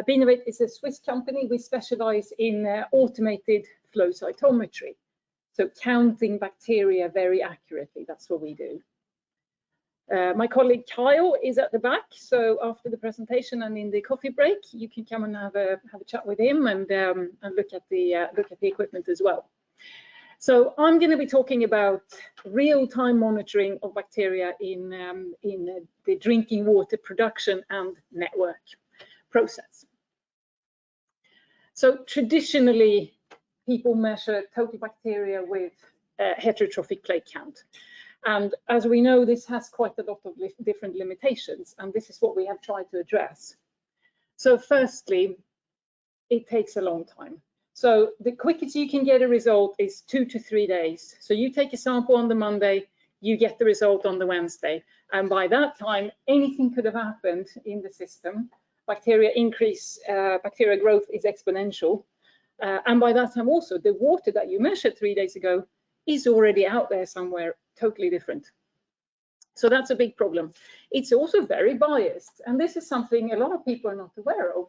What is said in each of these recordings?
bNovate is a Swiss company. We specialize in automated flow cytometry. So counting bacteria very accurately, that's what we do. My colleague Kyle is at the back, so after the presentation and in the coffee break, you can come and have a chat with him and look at the equipment as well. So I'm going to be talking about real-time monitoring of bacteria in the drinking water production and network process. So traditionally, people measure total bacteria with heterotrophic plate count. And as we know, this has quite a lot of different limitations, and this is what we have tried to address. So firstly, it takes a long time. So the quickest you can get a result is 2 to 3 days. So you take a sample on the Monday, you get the result on the Wednesday. And by that time, anything could have happened in the system. Bacteria increase, bacteria growth is exponential. And by that time also, the water that you measured 3 days ago is already out there somewhere totally different. So that's a big problem. It's also very biased. And this is something a lot of people are not aware of.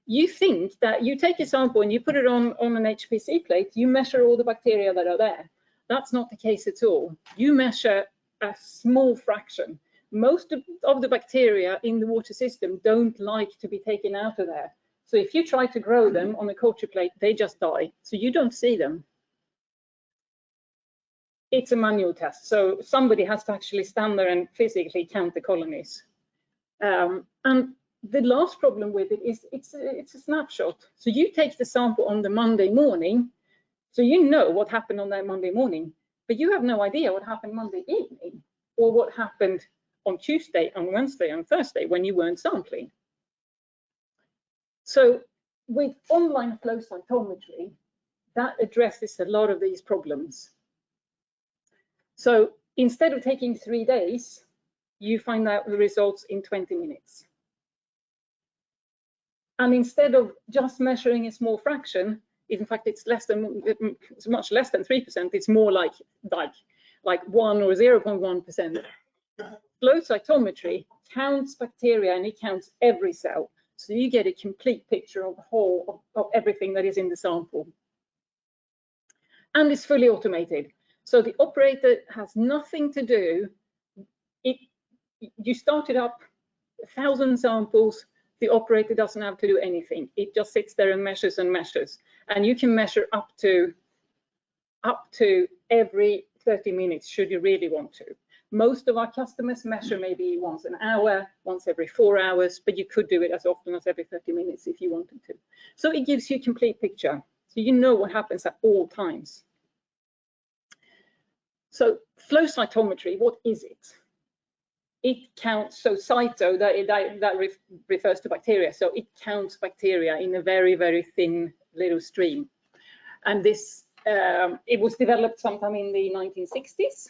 You think that you take a sample and you put it on an HPC plate, you measure all the bacteria that are there. That's not the case at all. You measure a small fraction. Most of the bacteria in the water system don't like to be taken out of there. So if you try to grow them on a culture plate, they just die. So you don't see them. It's a manual test. So somebody has to actually stand there and physically count the colonies. And the last problem with it is it's a snapshot. So you take the sample on the Monday morning, so you know what happened on that Monday morning, but you have no idea what happened Monday evening or what happened on Tuesday, on Wednesday, on Thursday when you weren't sampling. So with online flow cytometry, that addresses a lot of these problems. So instead of taking 3 days, you find out the results in 20 minutes. And instead of just measuring a small fraction, in fact, it's much less than 3%. It's more like 1 or 0.1%. Flow cytometry counts bacteria and it counts every cell. So you get a complete picture of the whole of everything that is in the sample. And it's fully automated. So the operator has nothing to do. You started up 1,000 samples. The operator doesn't have to do anything. It just sits there and measures and measures. And you can measure up to every 30 minutes, should you really want to. Most of our customers measure maybe once an hour, once every 4 hours, but you could do it as often as every 30 minutes if you wanted to. So it gives you a complete picture. So you know what happens at all times. So flow cytometry, what is it? It counts, so cyto, that refers to bacteria. So it counts bacteria in a very, very thin little stream. And this, it was developed sometime in the 1960s.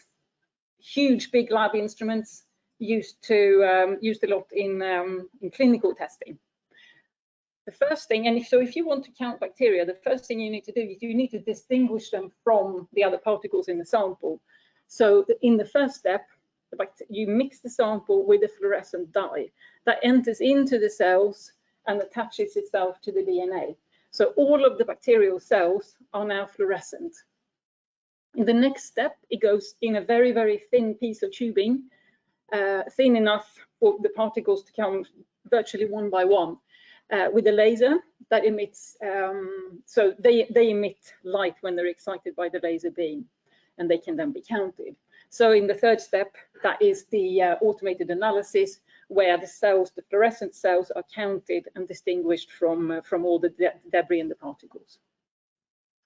Huge, big lab instruments used a lot in clinical testing. The first thing, and so if you want to count bacteria, the first thing you need to do is you need to distinguish them from the other particles in the sample. So in the first step, you mix the sample with a fluorescent dye that enters into the cells and attaches itself to the DNA. So all of the bacterial cells are now fluorescent. In the next step, it goes in a very, very thin piece of tubing, thin enough for the particles to come virtually one by one, with a laser that emits, so they emit light when they're excited by the laser beam, and they can then be counted. So in the third step, that is the automated analysis, where the cells, the fluorescent cells, are counted and distinguished from all the debris and the particles,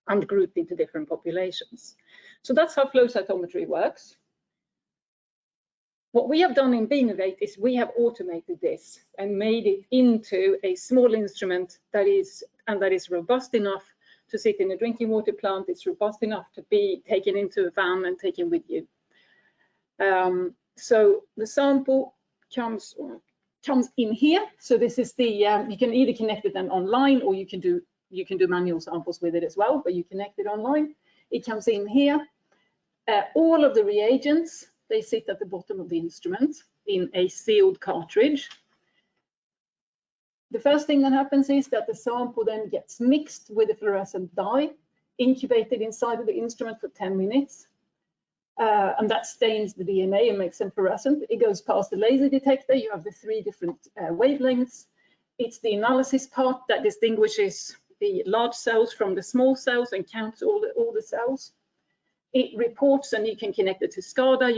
and grouped into different populations. So that's how flow cytometry works. What we have done in bNovate is we have automated this and made it into a small instrument that is robust enough to sit in a drinking water plant. It's robust enough to be taken into a van and taken with you. So the sample comes in here. So this is the you can either connect it then online, or you can do manual samples with it as well, but you connect it online. It comes in here. All of the reagents, they sit at the bottom of the instrument in a sealed cartridge. The first thing that happens is that the sample then gets mixed with the fluorescent dye, incubated inside of the instrument for 10 minutes. And that stains the DNA and makes them fluorescent. It goes past the laser detector. You have the 3 different wavelengths. It's the analysis part that distinguishes the large cells from the small cells and counts all the cells. It reports, and you can connect it to SCADA.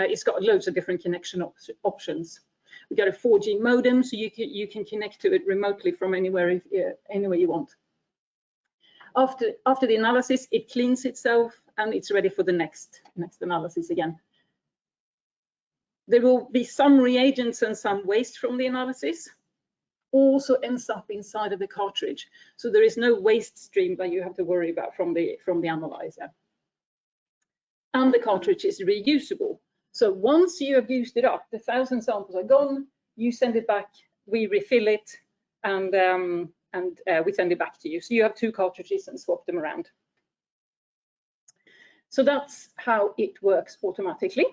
It's got loads of different connection options. We got a 4G modem, so you can connect to it remotely from anywhere you want. After the analysis, it cleans itself and it's ready for the next analysis again. There will be some reagents and some waste from the analysis. Also ends up inside of the cartridge, so there is no waste stream that you have to worry about from the analyzer. And the cartridge is reusable. So once you have used it up, the 1,000 samples are gone. You send it back, we refill it, and we send it back to you. So you have 2 cartridges and swap them around. So that's how it works automatically.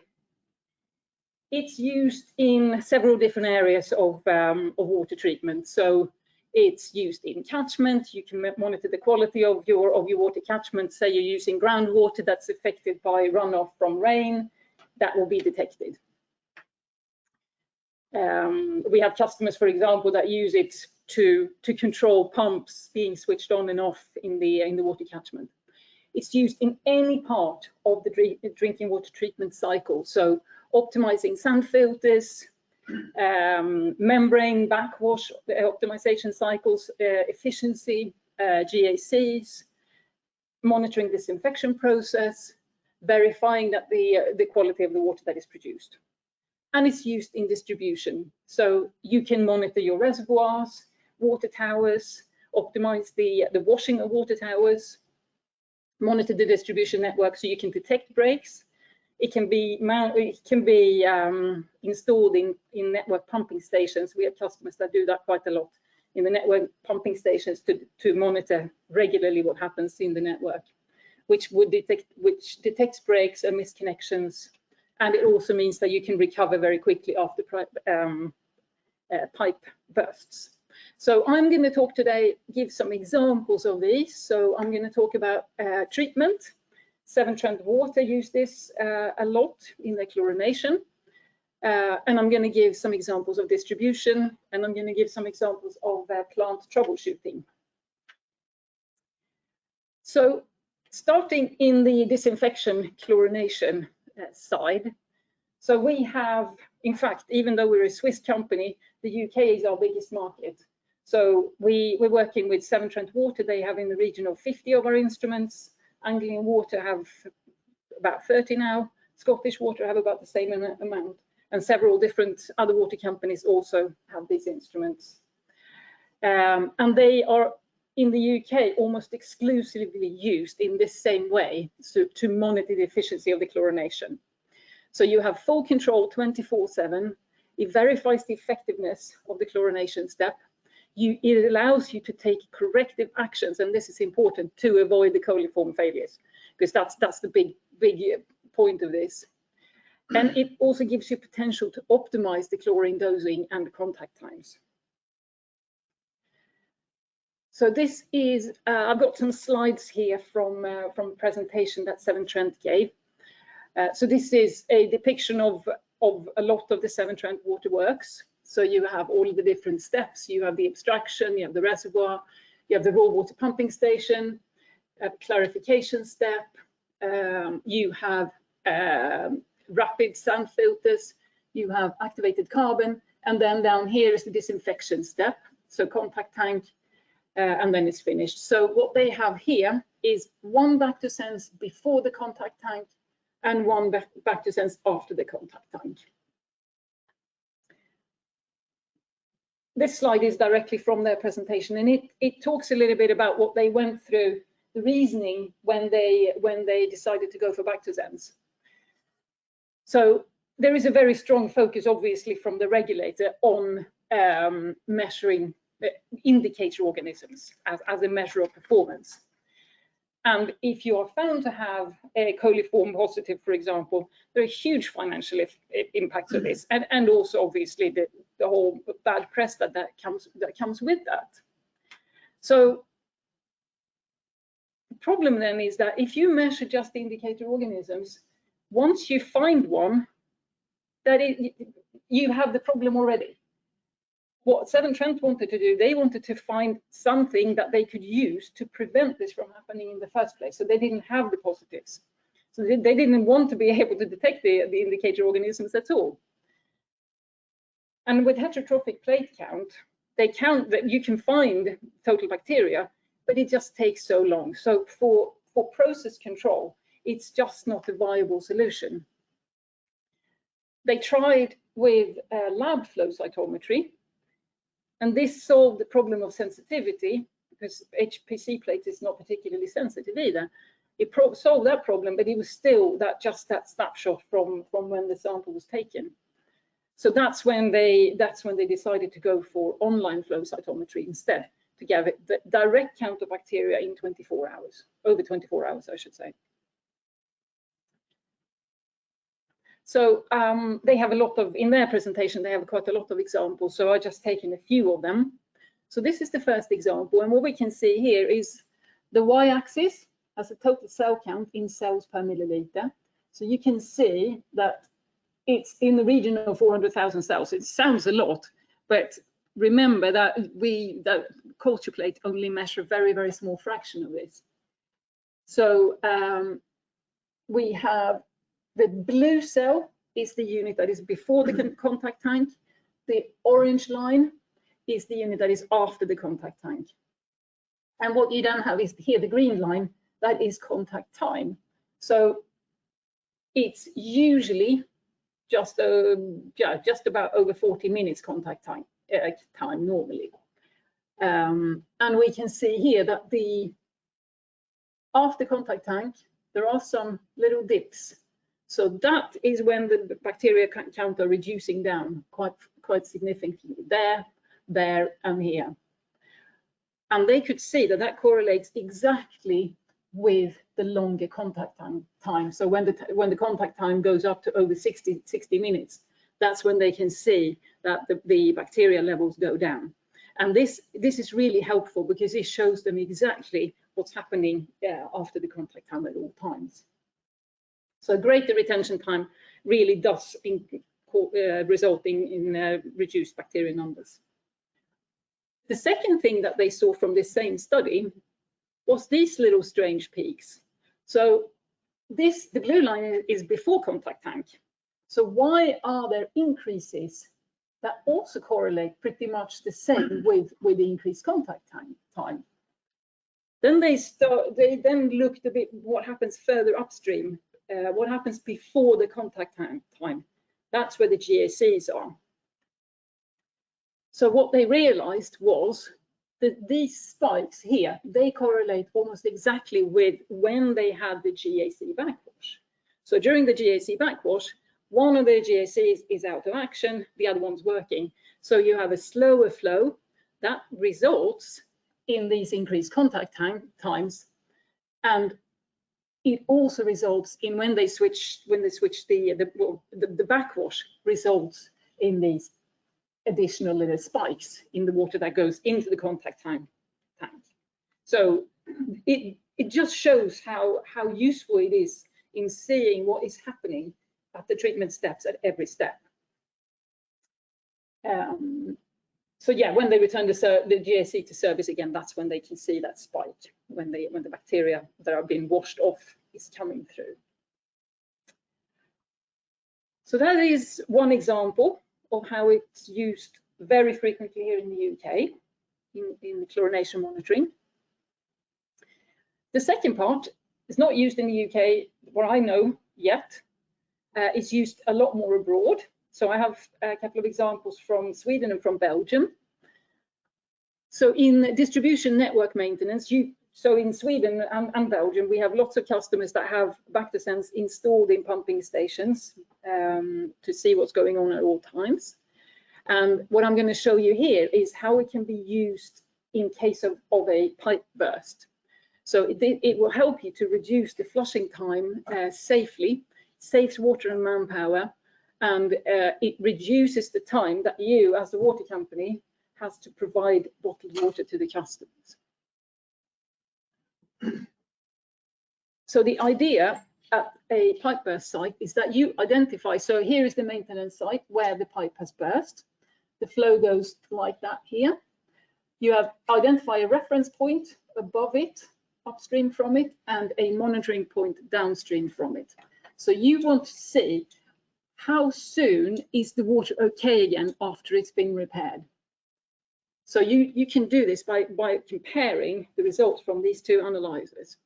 It's used in several different areas of water treatment. So it's used in catchment. You can monitor the quality of your water catchment. Say you're using groundwater that's affected by runoff from rain, that will be detected. We have customers, for example, that use it to control pumps being switched on and off in the water catchment. It's used in any part of the drinking water treatment cycle. So optimizing sand filters, membrane backwash optimization cycles, efficiency, GACs, monitoring disinfection process, verifying that the quality of the water that is produced. And it's used in distribution. So you can monitor your reservoirs, water towers, optimize the washing of water towers, monitor the distribution network so you can detect breaks. It can be installed in network pumping stations. We have customers that do that quite a lot in the network pumping stations to monitor regularly what happens in the network, which detects breaks and misconnections. And it also means that you can recover very quickly after pipe bursts. So I'm going to talk today, give some examples of these. So I'm going to talk about treatment. Severn Trent Water use this a lot in their chlorination. And I'm going to give some examples of distribution, and I'm going to give some examples of plant troubleshooting. So starting in the disinfection chlorination side. So we have, in fact, even though we're a Swiss company, the UK is our biggest market. So we're working with Severn Trent Water. They have in the region of 50 of our instruments. Anglian Water have about 30 now. Scottish Water have about the same amount. And several different other water companies also have these instruments. And they are, in the UK, almost exclusively used in this same way, so to monitor the efficiency of the chlorination. So you have full control 24/7. It verifies the effectiveness of the chlorination step. It allows you to take corrective actions, and this is important to avoid the coliform failures, because that's the big point of this. And it also gives you potential to optimize the chlorine dosing and the contact times. So this is, I've got some slides here from a presentation that Severn Trent gave. So this is a depiction of a lot of the Severn Trent waterworks. So you have all of the different steps. You have the abstraction, you have the reservoir, you have the raw water pumping station, a clarification step, you have rapid sand filters, you have activated carbon, and then down here is the disinfection step. So contact tank, and then it's finished. So what they have here is one back to sense before the contact tank and one back to sense after the contact tank. This slide is directly from their presentation, and it talks a little bit about what they went through, the reasoning when they decided to go for back to sense. So there is a very strong focus, obviously, from the regulator on measuring indicator organisms as a measure of performance. And if you are found to have a coliform positive, for example, there are huge financial impacts of this, and also obviously the whole bad press that comes with that. So the problem then is that if you measure just the indicator organisms, once you find one, you have the problem already. What Severn Trent wanted to do, they wanted to find something that they could use to prevent this from happening in the first place. So they didn't have the positives. So they didn't want to be able to detect the indicator organisms at all. And with heterotrophic plate count, they count that you can find total bacteria, but it just takes so long. So for process control, it's just not a viable solution. They tried with lab flow cytometry, and this solved the problem of sensitivity, because HPC plate is not particularly sensitive either. It solved that problem, but it was still just that snapshot from when the sample was taken. So that's when they decided to go for online flow cytometry instead, to give it the direct count of bacteria in 24 hours, over 24 hours, I should say. So they have a lot of, in their presentation, they have quite a lot of examples. So I've just taken a few of them. So this is the first example. And what we can see here is the y-axis has a total cell count in cells per milliliter. So you can see that it's in the region of 400,000 cells. It sounds a lot, but remember that the culture plate only measure a very, very small fraction of this. So we have the blue cell is the unit that is before the contact tank. The orange line is the unit that is after the contact tank. And what you then have is here, the green line, that is contact time. So it's usually just about over 40 minutes contact time normally. And we can see here that after contact tank, there are some little dips. So that is when the bacteria count are reducing down quite significantly there, and here. And they could see that correlates exactly with the longer contact time. So when the contact time goes up to over 60 minutes, that's when they can see that the bacteria levels go down. And this is really helpful because it shows them exactly what's happening after the contact time at all times. So greater retention time really does result in reduced bacteria numbers. The second thing that they saw from this same study was these little strange peaks. So the blue line is before contact tank. So why are there increases that also correlate pretty much the same with the increased contact time? Then they then looked a bit what happens further upstream. What happens before the contact time? That's where the GACs are. So what they realized was that these spikes here, they correlate almost exactly with when they had the GAC backwash. So during the GAC backwash, one of the GACs is out of action, the other one's working. So you have a slower flow that results in these increased contact times, and it also results in when they switch the backwash results in these additional little spikes in the water that goes into the contact tank. So it just shows how useful it is in seeing what is happening at the treatment steps at every step. So yeah, when they return the GAC to service again, that's when they can see that spike, when the bacteria that are being washed off is coming through. So that is one example of how it's used very frequently here in the UK in the chlorination monitoring. The second part is not used in the UK, what I know yet. It's used a lot more abroad. So I have a couple of examples from Sweden and from Belgium. So in distribution network maintenance, so in Sweden and Belgium, we have lots of customers that have BacterSense installed in pumping stations to see what's going on at all times. And what I'm going to show you here is how it can be used in case of a pipe burst. So it will help you to reduce the flushing time safely, saves water and manpower, and it reduces the time that you, as the water company, has to provide bottled water to the customers. So the idea at a pipe burst site is that you identify, so here is the maintenance site where the pipe has burst. The flow goes like that here. You have identify a reference point above it, upstream from it, and a monitoring point downstream from it. So you want to see how soon is the water okay again after it's been repaired. So you can do this by comparing the results from these two analyzers.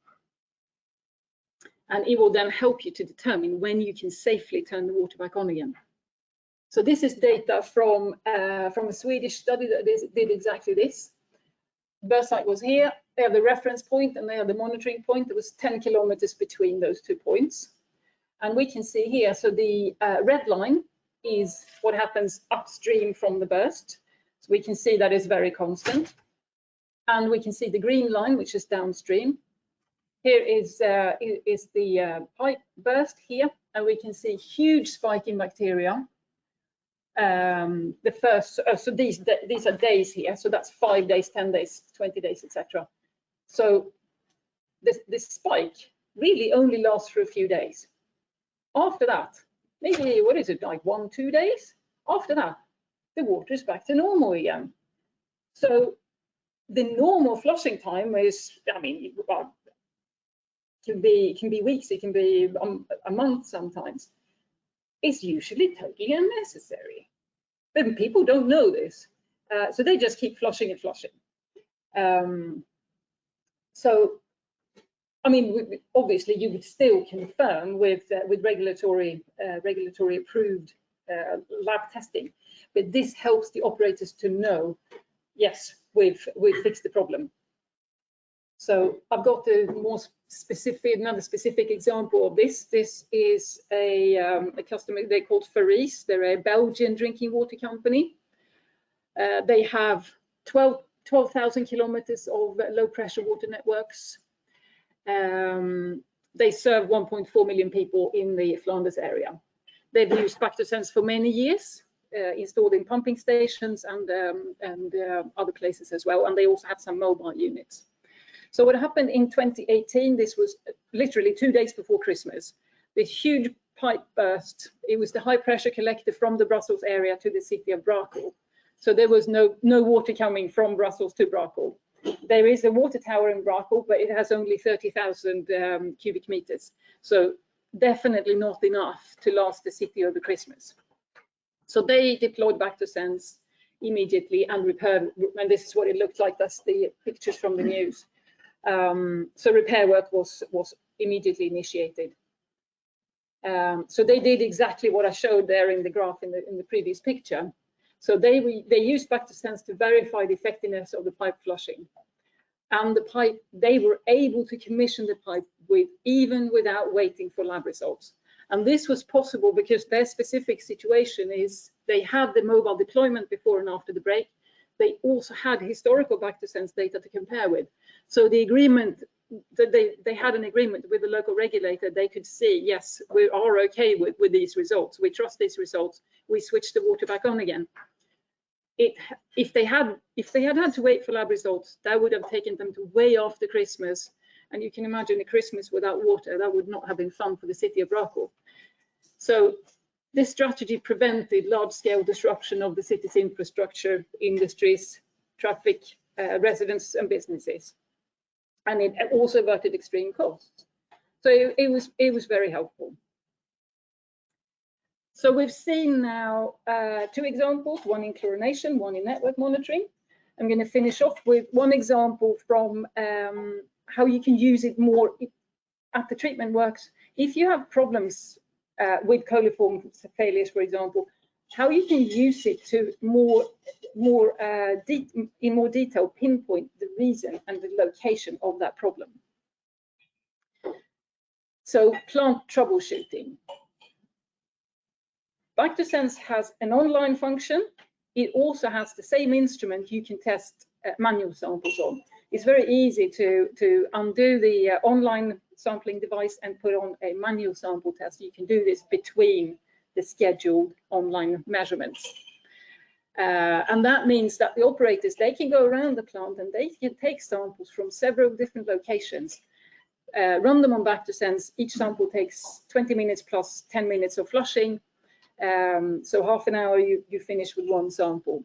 And it will then help you to determine when you can safely turn the water back on again. So this is data from a Swedish study that did exactly this. Burst site was here, they have the reference point and they have the monitoring point. There was 10 kilometers between those 2 points. And we can see here, so the red line is what happens upstream from the burst. So we can see that is very constant. And we can see the green line, which is downstream. Here is the pipe burst here, and we can see huge spike in bacteria. The first, so these are days here, so that's 5 days, 10 days, 20 days, etc. So this spike really only lasts for a few days. After that, maybe, what is it, like 1-2 days? After that, the water is back to normal again. So the normal flushing time is, I mean, well, can be weeks, it can be a month sometimes. It's usually totally unnecessary. But people don't know this, so they just keep flushing and flushing. So, I mean, obviously, you would still confirm with regulatory approved lab testing, but this helps the operators to know, yes, we've fixed the problem. So I've got another specific example of this. This is a customer, they're called Ferris. They're a Belgian drinking water company. They have 12,000 kilometers of low pressure water networks. They serve 1.4 million people in the Flanders area. They've used Bactosense for many years, installed in pumping stations and other places as well. And they also have some mobile units. So what happened in 2018, this was literally 2 days before Christmas, this huge pipe burst. It was the high pressure collector from the Brussels area to the city of Brakel. So there was no water coming from Brussels to Brakel. There is a water tower in Brakel, but it has only 30,000 cubic meters. So definitely not enough to last the city over Christmas. So they deployed Bactosense immediately and repaired, and this is what it looked like. That's the pictures from the news. So repair work was immediately initiated. So they did exactly what I showed there in the graph in the previous picture. So they used Bactosense to verify the effectiveness of the pipe flushing. And the pipe, they were able to commission the pipe even without waiting for lab results. And this was possible because their specific situation is they had the mobile deployment before and after the break. They also had historical Bactosense data to compare with. So the agreement that they had an agreement with the local regulator, they could see, yes, we are okay with these results. We trust these results. We switch the water back on again. If they had to wait for lab results, that would have taken them to way after Christmas. And you can imagine a Christmas without water, that would not have been fun for the city of Brakel. So this strategy prevented large-scale disruption of the city's infrastructure, industries, traffic, residents and businesses. And it also averted extreme costs. So it was very helpful. So we've seen now 2 examples, one in chlorination, one in network monitoring. I'm going to finish off with one example from how you can use it more at the treatment works. If you have problems with coliform failures, for example, how you can use it to in more detail pinpoint the reason and the location of that problem. So plant troubleshooting. Bactosense has an online function. It also has the same instrument you can test manual samples on. it's very easy to undo the online sampling device and put on a manual sample test. You can do this between the scheduled online measurements. And that means that the operators, they can go around the plant and they can take samples from several different locations, run them on Back2Sense. Each sample takes 20 minutes plus 10 minutes of flushing. So half an hour, you finish with one sample.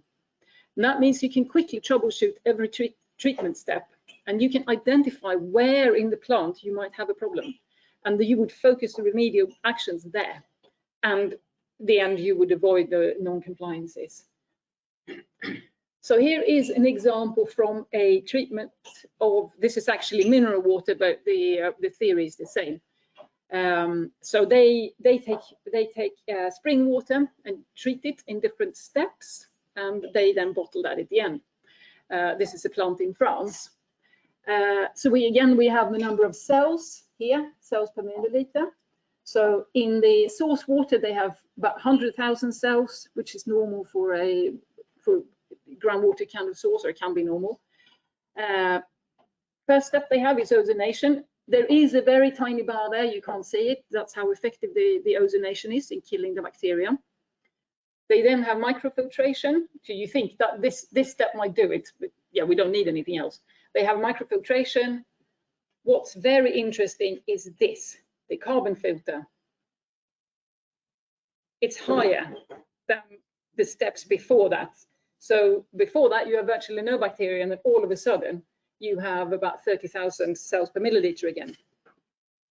And that means you can quickly troubleshoot every treatment step, and you can identify where in the plant you might have a problem. And you would focus the remedial actions there. And the end, you would avoid the non-compliances. So here is an example from a treatment of, this is actually mineral water, but the theory is the same. So they take spring water and treat it in different steps, and they then bottle that at the end. This is a plant in France. So we have the number of cells here, cells per milliliter. So in the source water, they have about 100,000 cells, which is normal for groundwater kind of source, or it can be normal. First step they have is ozonation. There is a very tiny bar there, you can't see it. That's how effective the ozonation is in killing the bacteria. They then have microfiltration. So you think that this step might do it, but yeah, we don't need anything else. They have microfiltration. What's very interesting is this, the carbon filter. It's higher than the steps before that. So before that, you have virtually no bacteria, and then all of a sudden, you have about 30,000 cells per milliliter again.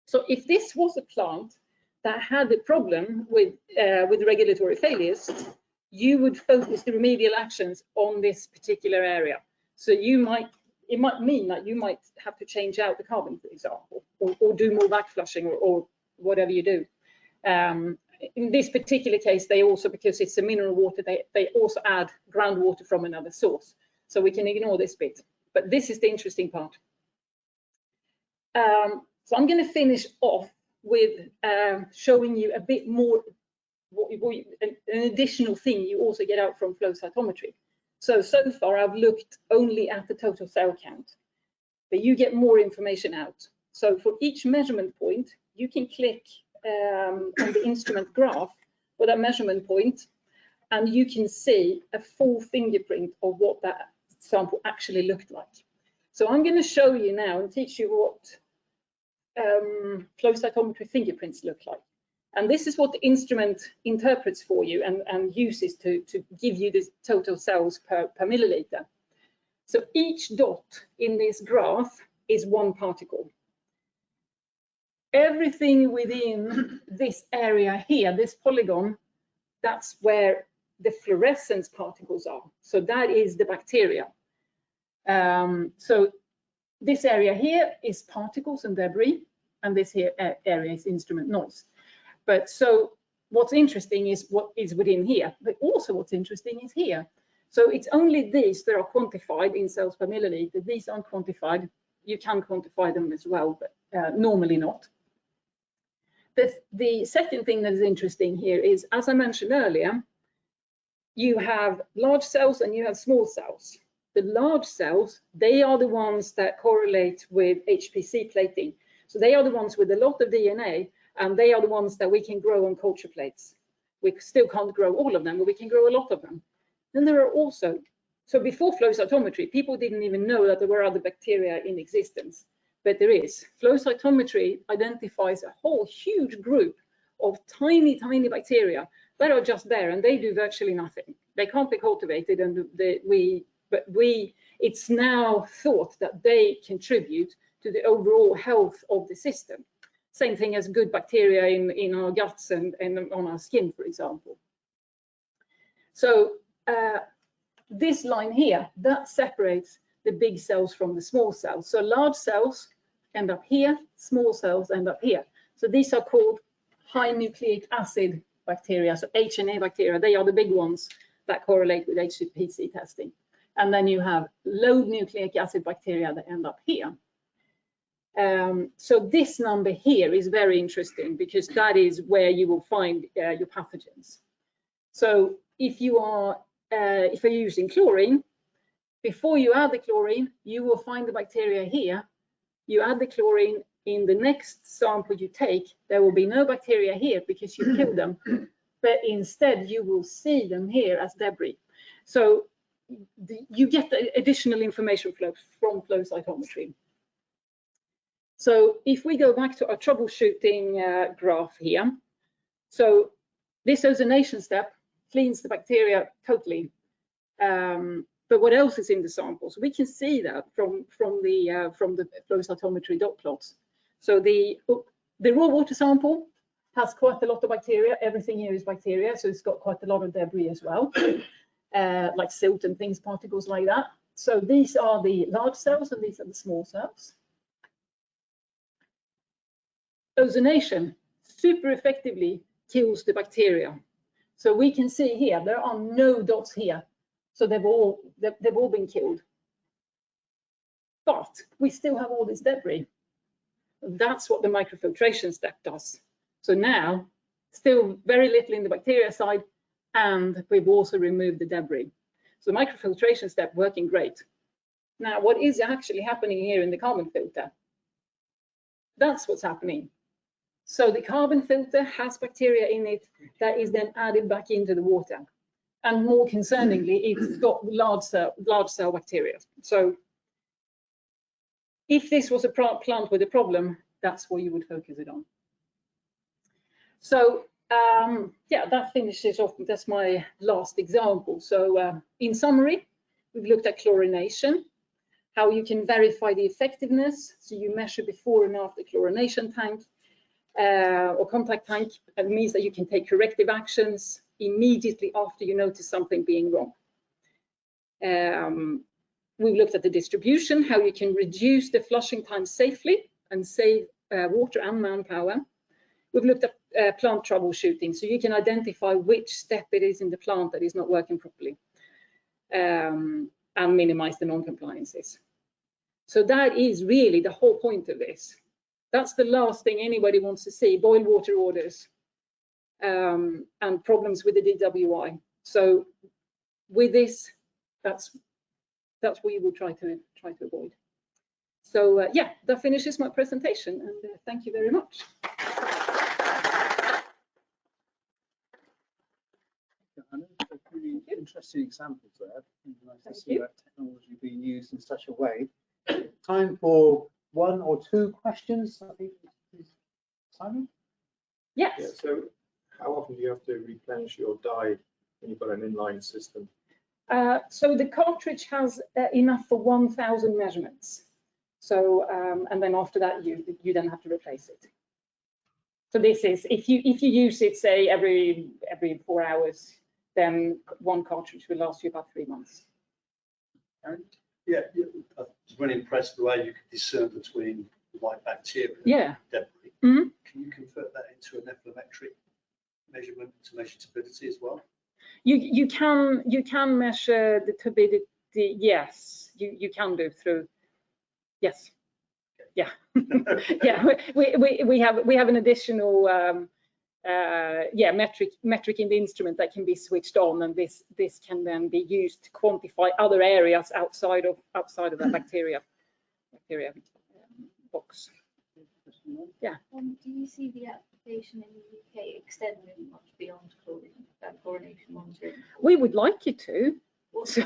So if this was a plant that had a problem with regulatory failures, you would focus the remedial actions on this particular area. So it might mean that you might have to change out the carbon, for example, or do more back flushing, or whatever you do. In this particular case, they also, because it's a mineral water, they also add groundwater from another source. So we can ignore this bit, but this is the interesting part. So I'm going to finish off with showing you a bit more, an additional thing you also get out from flow cytometry. So far I've looked only at the total cell count, but you get more information out. So for each measurement point, you can click on the instrument graph for that measurement point, and you can see a full fingerprint of what that sample actually looked like. So I'm going to show you now and teach you what flow cytometry fingerprints look like. And this is what the instrument interprets for you and uses to give you the total cells per milliliter. So each dot in this graph is one particle. Everything within this area here, this polygon, that's where the fluorescence particles are. So that is the bacteria. So this area here is particles and debris, and this here area is instrument noise. But so what's interesting is what is within here, but also what's interesting is here. So it's only these that are quantified in cells per milliliter. These aren't quantified. You can quantify them as well, but normally not. The second thing that is interesting here is, as I mentioned earlier, you have large cells and you have small cells. The large cells, they are the ones that correlate with HPC plating. So they are the ones with a lot of DNA, and they are the ones that we can grow on culture plates. We still can't grow all of them, but we can grow a lot of them. Then there are also, so before flow cytometry, people didn't even know that there were other bacteria in existence, but there is. Flow cytometry identifies a whole huge group of tiny, tiny bacteria that are just there, and they do virtually nothing. They can't be cultivated, and it's now thought that they contribute to the overall health of the system. Same thing as good bacteria in our guts and on our skin, for example. So this line here, that separates the big cells from the small cells. So large cells end up here, small cells end up here. So these are called high nucleic acid bacteria, so HNA bacteria. They are the big ones that correlate with HPC testing. And then you have low nucleic acid bacteria that end up here. So this number here is very interesting because that is where you will find your pathogens. So if you're using chlorine, Before you add the chlorine, you will find the bacteria here. You add the chlorine in the next sample you take, there will be no bacteria here because you killed them, but instead you will see them here as debris. So you get the additional information flow from flow cytometry. So if we go back to our troubleshooting graph here, so this ozonation step cleans the bacteria totally. But what else is in the samples? We can see that from the flow cytometry dot plots. So the raw water sample has quite a lot of bacteria. Everything here is bacteria, so it's got quite a lot of debris as well, like silt and things, particles like that. So these are the large cells and these are the small cells. Ozonation super effectively kills the bacteria. So we can see here, there are no dots here. So they've all been killed. But we still have all this debris. That's what the microfiltration step does. So now, still very little in the bacteria side, and we've also removed the debris. So the microfiltration step working great. Now, what is actually happening here in the carbon filter? That's what's happening. So the carbon filter has bacteria in it that is then added back into the water. And more concerningly, it's got large cell bacteria. So if this was a plant with a problem, that's what you would focus it on. So yeah, that finishes off. That's my last example. So in summary, we've looked at chlorination, how you can verify the effectiveness. So you measure before and after chlorination tank or contact tank. It means that you can take corrective actions immediately after you notice something being wrong. We've looked at the distribution, how you can reduce the flushing time safely and save water and manpower. We've looked at plant troubleshooting, so you can identify which step it is in the plant that is not working properly and minimize the non-compliances. So that is really the whole point of this. That's the last thing anybody wants to see, boil water orders and problems with the DWI. So with this, that's what we will try to avoid. So yeah, that finishes my presentation, and thank you very much. Really interesting examples there. Nice to see that technology being used in such a way. Time for one or two questions, I think. Simon? Yes. Yeah, so how often do you have to replenish your dye when you've got an inline system? So the cartridge has enough for 1,000 measurements. So and then after that, you then have to replace it. So this is if you use it, say every 4 hours, then one cartridge will last you about 3 months. Yeah, I was really impressed the way you could discern between white bacteria and debris. Mm-hmm. Can you convert that into a nephelometric measurement to measure turbidity as well? You can measure the turbidity. Yes, you can do through. Yes. Yeah. Yeah. We have an additional metric in the instrument that can be switched on, and this can then be used to quantify other areas outside of that bacteria box. Yeah. Do you see the application in the UK extending much beyond chlorination monitoring? We would like it to. What's the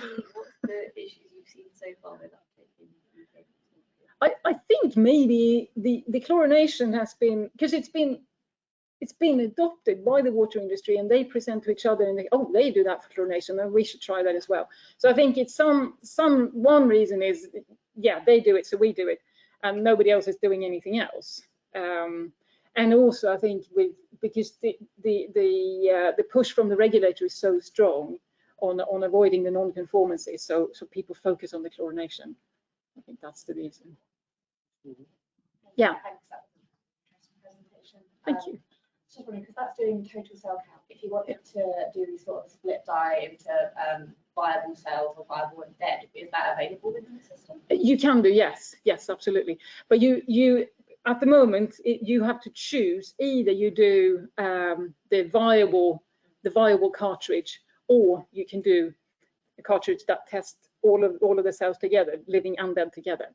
issues you've seen so far with uptake in the UK? I think maybe the chlorination has been, because it's been adopted by the water industry, and they present to each other and they do that for chlorination, and we should try that as well. So I think it's one reason is, yeah, they do it, so we do it, and nobody else is doing anything else. And also I think because the push from the regulator is so strong on avoiding the non-conformances, so people focus on the chlorination. I think that's the reason. Yeah. Thanks, that was an interesting presentation. Thank you. Just wondering, because that's doing total cell count. If you wanted to do these sort of split dye into viable cells or viable and dead, is that available within the system? You can do, yes, absolutely. But you at the moment you have to choose either you do the viable cartridge, or you can do a cartridge that tests all of the cells together, living and dead together.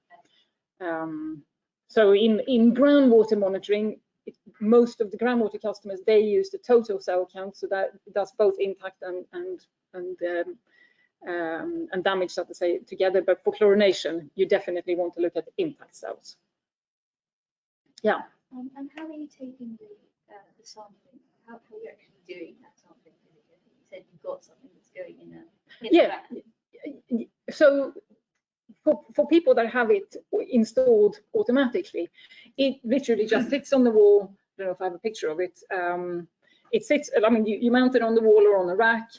So in groundwater monitoring, most of the groundwater customers, they use the total cell count, so that does both intact and damage, so to say, together. But for chlorination, you definitely want to look at the intact cells. Yeah. And how are you taking the sampling? How are you actually doing that sampling? You said you've got something that's going in a yeah. So for people that have it installed automatically, it literally just sits on the wall. I don't know if I have a picture of it. It sits, I mean, you mount it on the wall or on a rack.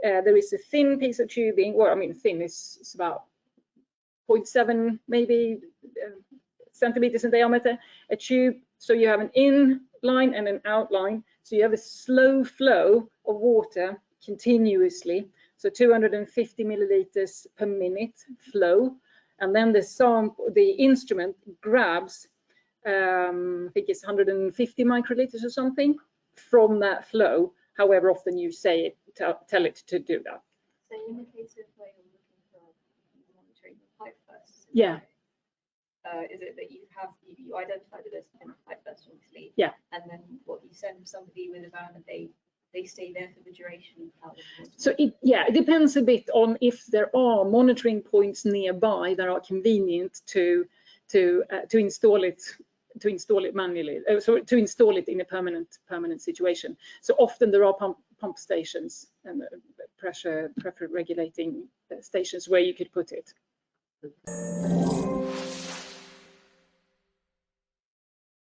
There is a thin piece of tubing, well, I mean, thin is about 0.7 maybe centimeters in diameter, a tube. So you have an in line and an out line. So you have a slow flow of water continuously. So 250 milliliters per minute flow. And then the instrument grabs, I think it's 150 microliters or something from that flow, however often you say it, tell it to do that. So in the case of where you're looking for monitoring the pipe bursts, yeah. Is it that you identified it as a pipe burst, obviously? Yeah. And then what, you send somebody with a van and they stay there for the duration of how long? So it depends a bit on if there are monitoring points nearby that are convenient to install it manually, so to install it in a permanent situation. So often there are pump stations and pressure regulating stations where you could put it.